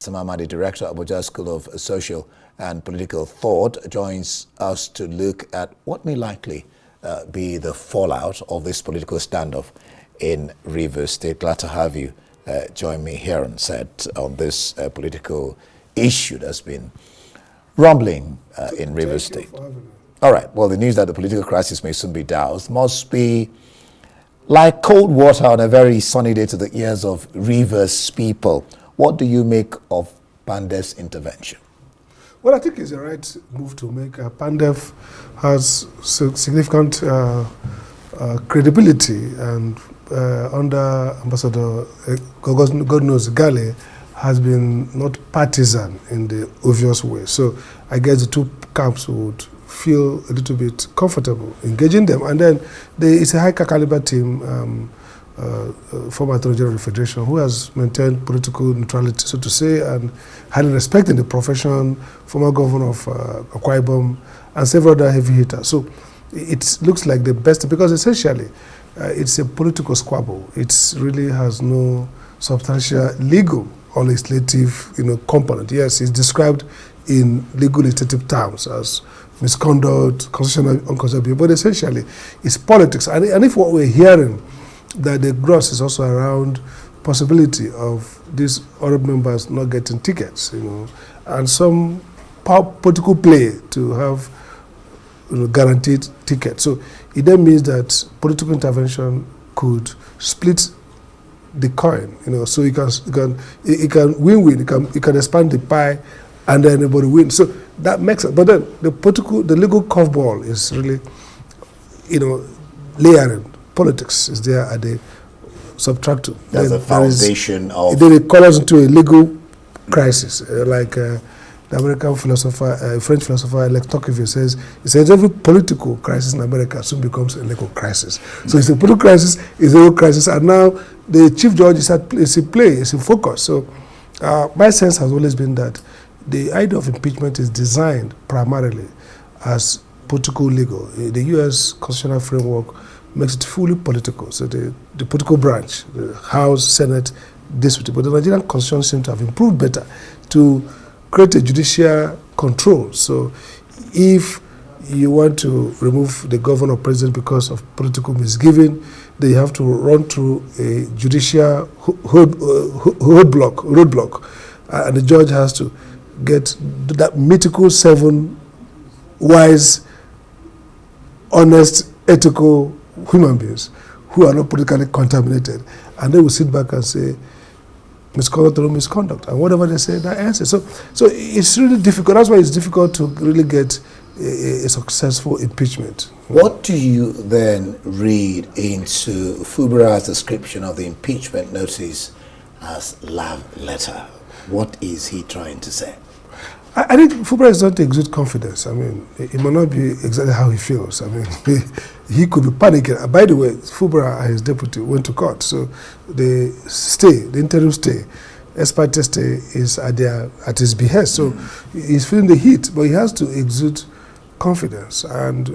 Amadi, Director of Abuja School of Social and Political Thought, joins us to look at what may likely be the fallout of this political standoff in Rivers State. Glad to have you join me here on set on this political issue that's been rumbling in Rivers State. All right, well, the news that the political crisis may soon be doused must be like cold water on a very sunny day to the ears of Rivers people. What do you make of Pandef's intervention? Well, I think it's the right move to make. Pandef has significant credibility, and under Ambassador God knows Gale has been not partisan in the obvious way. So I guess the two camps would feel a little bit comfortable engaging them. And then it's a high caliber team, former Attorney General of the Federation, who has maintained political neutrality, so to say, and highly respected the profession, former governor of Akwa Ibom, and several other heavy hitters. So it looks like the best, because essentially it's a political squabble. It really has no substantial legal or legislative component. Yes, it's described in legal legislative terms as misconduct, constitutional unconscionable, but essentially it's politics. And if what we're hearing that the gross is also around possibility of these other members not getting tickets, and some political play to have guaranteed tickets. So it then means that political intervention could split the coin, so it can win-win, it can expand the pie, and then everybody wins. So that makes it. But then the legal curveball is really, layering. Politics is there at the subtractum. That's the foundation of. Then it colors into a legal crisis, like the American philosopher, French philosopher, like Tocqueville says. He says every political crisis in America soon becomes a legal crisis. So it's a political crisis, it's a legal crisis, and now the chief judge is in play, is in focus. So my sense has always been that the idea of impeachment is designed primarily as political legal. The U.S. constitutional framework makes it fully political. So the political branch, the House, Senate, this with it. But the Nigerian constitution seems to have improved better to create a judicial control. So if you want to remove the governor or president because of political misgiving, then you have to run through a judicial roadblock, and the judge has to get that mythical 7 wise, honest, ethical human beings who are not politically contaminated, and they will sit back and say misconduct or misconduct, and whatever they say, that answer. So it's really difficult. That's why it's difficult to really get a successful impeachment. What do you then read into Fubara's description of the impeachment notice as love letter? What is he trying to say? I think Fubara is not to exude confidence. I mean, it might not be exactly how he feels. I mean, he could be panicking. By the way, Fubara and his deputy went to court. So the interim stay, ex parte stay, is at his behest. So he's feeling the heat, but he has to exude confidence and,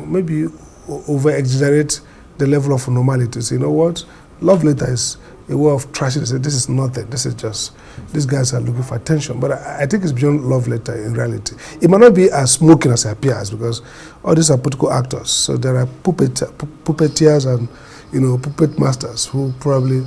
maybe over-exaggerate the level of normality. So, you know what? Love letter is a way of trashing. Say, this is nothing. This is just, these guys are looking for attention. But I think it's beyond love letter in reality. It might not be as smoking as it appears, because all these are political actors. So there are puppeteers and, puppet masters who probably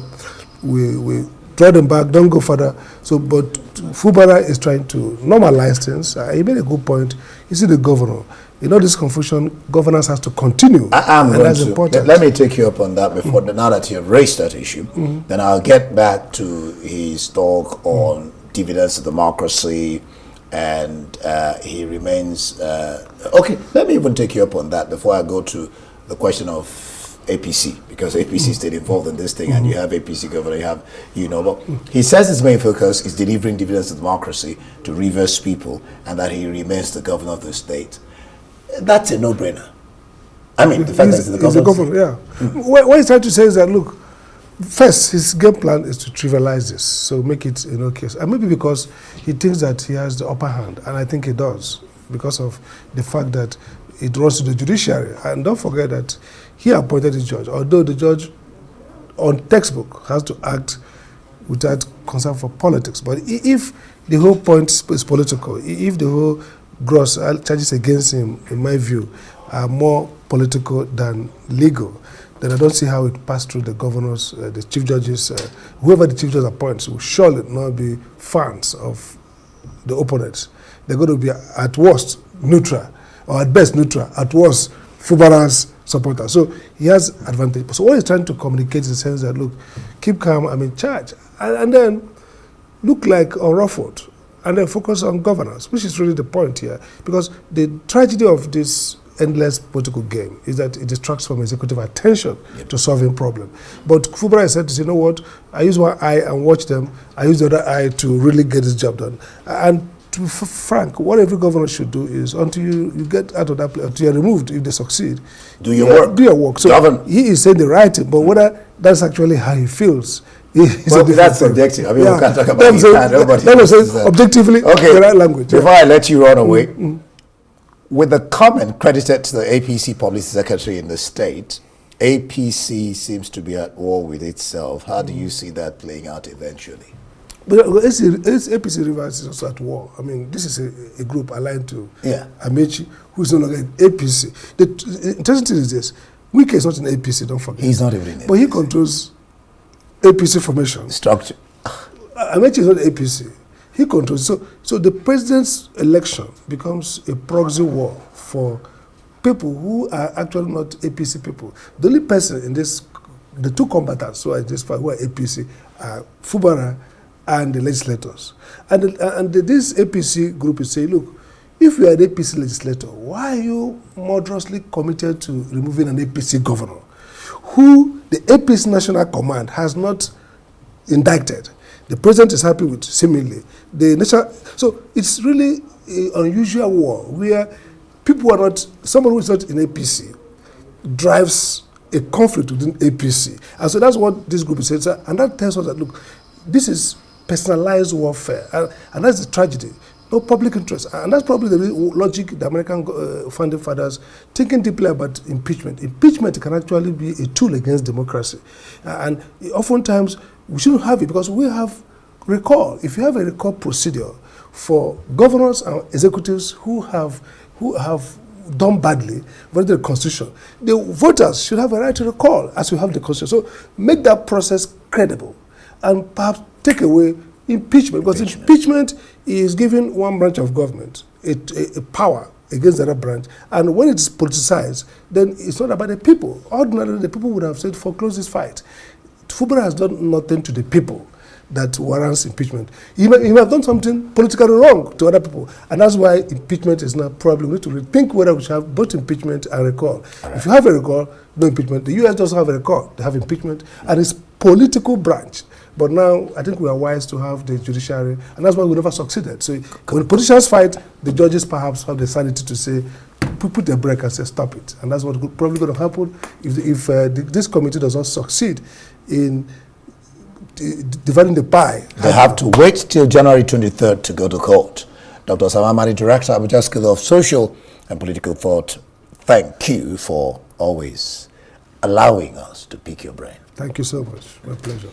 will draw them back, don't go further. So, but Fubara is trying to normalize things. He made a good point. You see the governor. This confusion, governance has to continue. That's important. Let me take you up on that before, now that you have raised that issue. Then I'll get back to his talk on dividends of democracy, and he remains... okay, let me even take you up on that before I go to the question of APC, because APC stayed involved in this thing, and you have APC governor, you have, but he says his main focus is delivering dividends of democracy to Rivers people, and that he remains the governor of the state. That's a no-brainer. I mean, the fact that he's the governor. Yeah. What he's trying to say is that, look, first, his game plan is to trivialize this, so make it case. And maybe because he thinks that he has the upper hand, and I think he does, because of the fact that it runs to the judiciary. And don't forget that he appointed the judge, although the judge on textbook has to act without concern for politics. But if the whole point is political, if the whole gross charges against him, in my view, are more political than legal, then I don't see how it passed through the governors, the chief judges, whoever the chief judge appoints will surely not be fans of the opponents. They're going to be at worst neutral, or at best neutral, at worst Fubara's supporter. So he has advantage. So what he's trying to communicate is the sense that, look, keep calm, I'm in charge. And then look like unruffled. And then focus on governance, which is really the point here. Because the tragedy of this endless political game is that it distracts from executive attention to solving problems. But Fubara said, you know what, I use one eye and watch them, I use the other eye to really get this job done. And to be frank, what every governor should do is, until you get out of that place, until you're removed, if they succeed, do your work. Do your work. So govern. He is saying the right thing, but whether that's actually how he feels, well, that's subjective. I mean, we can't talk about it. Objectively, okay, the right language. Before I let you run away, with the comment credited to the APC publicity secretary in the state, APC seems to be at war with itself. How do you see that playing out eventually? But APC Rivers is also at war. I mean, this is a group aligned to Amechi, who is no longer in APC. The interesting thing is this: Wike is not in APC, don't forget. He's not even in APC. But he controls APC formation. Structure. Amechi is not APC. He controls. So the president's election becomes a proxy war for people who are actually not APC people. The only person in this, the two combatants who are in this fight, who are APC, are Fubara and the legislators. And this APC group is saying, look, if you are an APC legislator, why are you murderously committed to removing an APC governor who the APC National Command has not indicted? The president is happy with, seemingly. So it's really an unusual war where people who are not, someone who is not in APC drives a conflict within APC. And so that's what this group is saying. And that tells us that, look, this is personalized warfare. And that's the tragedy. No public interest. And that's probably the logic the American founding fathers thinking deeply about impeachment. Impeachment can actually be a tool against democracy. And oftentimes, we shouldn't have it because we have recall. If you have a recall procedure for governors and executives who have done badly, violated the Constitution, the voters should have a right to recall as we have the Constitution. So make that process credible and perhaps take away impeachment, because impeachment is giving one branch of government a power against the other branch, and when it's politicized, then it's not about the people. Ordinarily, the people would have said, foreclose this fight. Fubara has done nothing to the people that warrants impeachment. He may have done something politically wrong to other people, and that's why impeachment is now probably we need to rethink whether we should have both impeachment and recall. Right. If you have a recall, no impeachment. The U.S. doesn't have a recall; they have impeachment, and it's political branch. But now, I think we are wise to have the judiciary, and that's why we never succeeded. So when politicians fight, the judges perhaps have the sanity to say, put the brake and say, stop it. And that's what's probably going to happen if this committee does not succeed in dividing the pie. They have to wait till January 23rd to go to court. Dr. Amadi, Director of Abuja School of Social and Political Thought, thank you for always allowing us to pick your brain. Thank you so much. My pleasure.